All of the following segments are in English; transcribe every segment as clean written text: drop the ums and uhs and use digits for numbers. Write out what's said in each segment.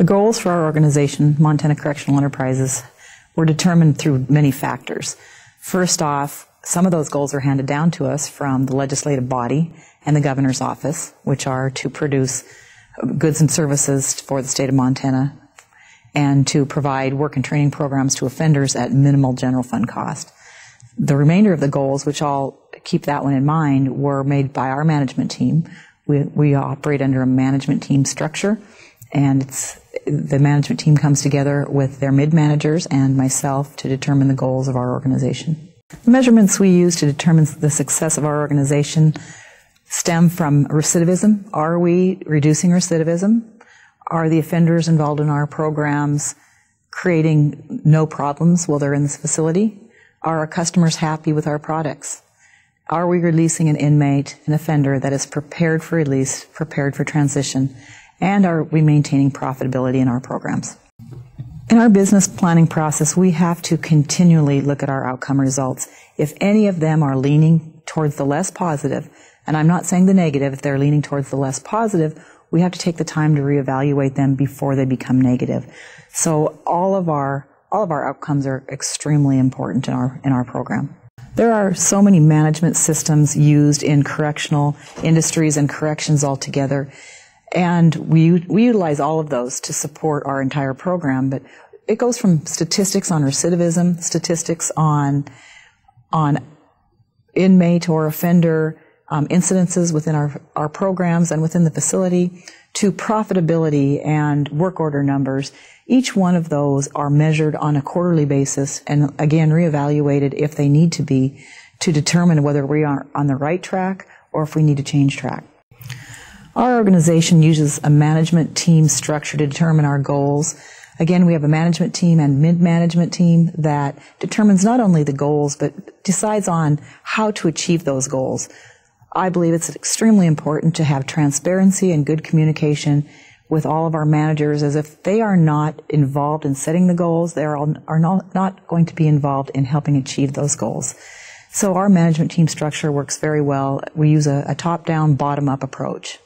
The goals for our organization, Montana Correctional Enterprises, were determined through many factors. First off, some of those goals are handed down to us from the legislative body and the governor's office, which are to produce goods and services for the state of Montana and to provide work and training programs to offenders at minimal general fund cost. The remainder of the goals, which I'll keep that one in mind, were made by our management team. We operate under a management team structure, and the management team comes together with their mid-managers and myself to determine the goals of our organization. The measurements we use to determine the success of our organization stem from recidivism. Are we reducing recidivism? Are the offenders involved in our programs creating no problems while they're in this facility? Are our customers happy with our products? Are we releasing an inmate, an offender that is prepared for release, prepared for transition? And are we maintaining profitability in our programs? In our business planning process, we have to continually look at our outcome results. If any of them are leaning towards the less positive, and I'm not saying the negative, if they're leaning towards the less positive, we have to take the time to reevaluate them before they become negative. So all of our outcomes are extremely important in our program. There are so many management systems used in correctional industries and corrections altogether, and we utilize all of those to support our entire program. But it goes from statistics on recidivism, statistics on inmate or offender incidences within our programs and within the facility, to profitability and work order numbers. Each one of those are measured on a quarterly basis and again reevaluated if they need to be, to determine whether we are on the right track or if we need to change track. Our organization uses a management team structure to determine our goals. Again, we have a management team and mid-management team that determines not only the goals but decides on how to achieve those goals. I believe it's extremely important to have transparency and good communication with all of our managers, as if they are not involved in setting the goals, they are not going to be involved in helping achieve those goals. So our management team structure works very well. We use a top-down, bottom-up approach.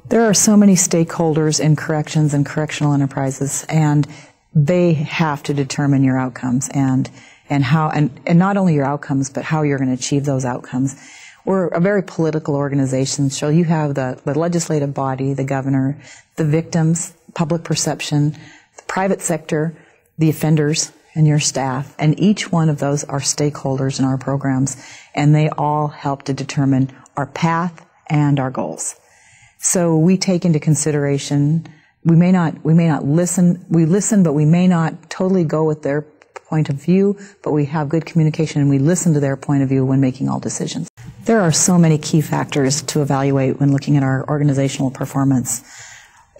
There are so many stakeholders in corrections and correctional enterprises, and they have to determine your outcomes and not only your outcomes, but how you're going to achieve those outcomes. We're a very political organization, so you have the legislative body, the governor, the victims, public perception, the private sector, the offenders, and your staff. And each one of those are stakeholders in our programs, and they all help to determine our path and our goals. So we take into consideration, we listen, but we may not totally go with their point of view, but we have good communication and we listen to their point of view when making all decisions. There are so many key factors to evaluate when looking at our organizational performance.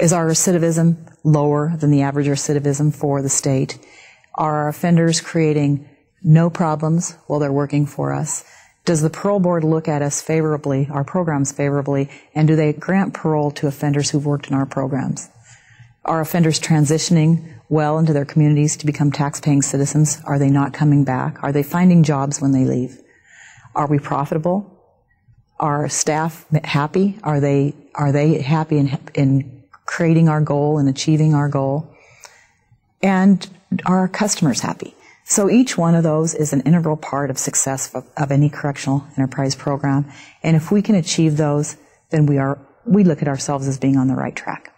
Is our recidivism lower than the average recidivism for the state? Are our offenders creating no problems while they're working for us? Does the parole board look at us favorably, our programs favorably, and do they grant parole to offenders who've worked in our programs? Are offenders transitioning well into their communities to become tax-paying citizens? Are they not coming back? Are they finding jobs when they leave? Are we profitable? Are staff happy? Are they happy in creating our goal and achieving our goal? And are our customers happy? So each one of those is an integral part of success of any correctional enterprise program. And if we can achieve those, then we look at ourselves as being on the right track.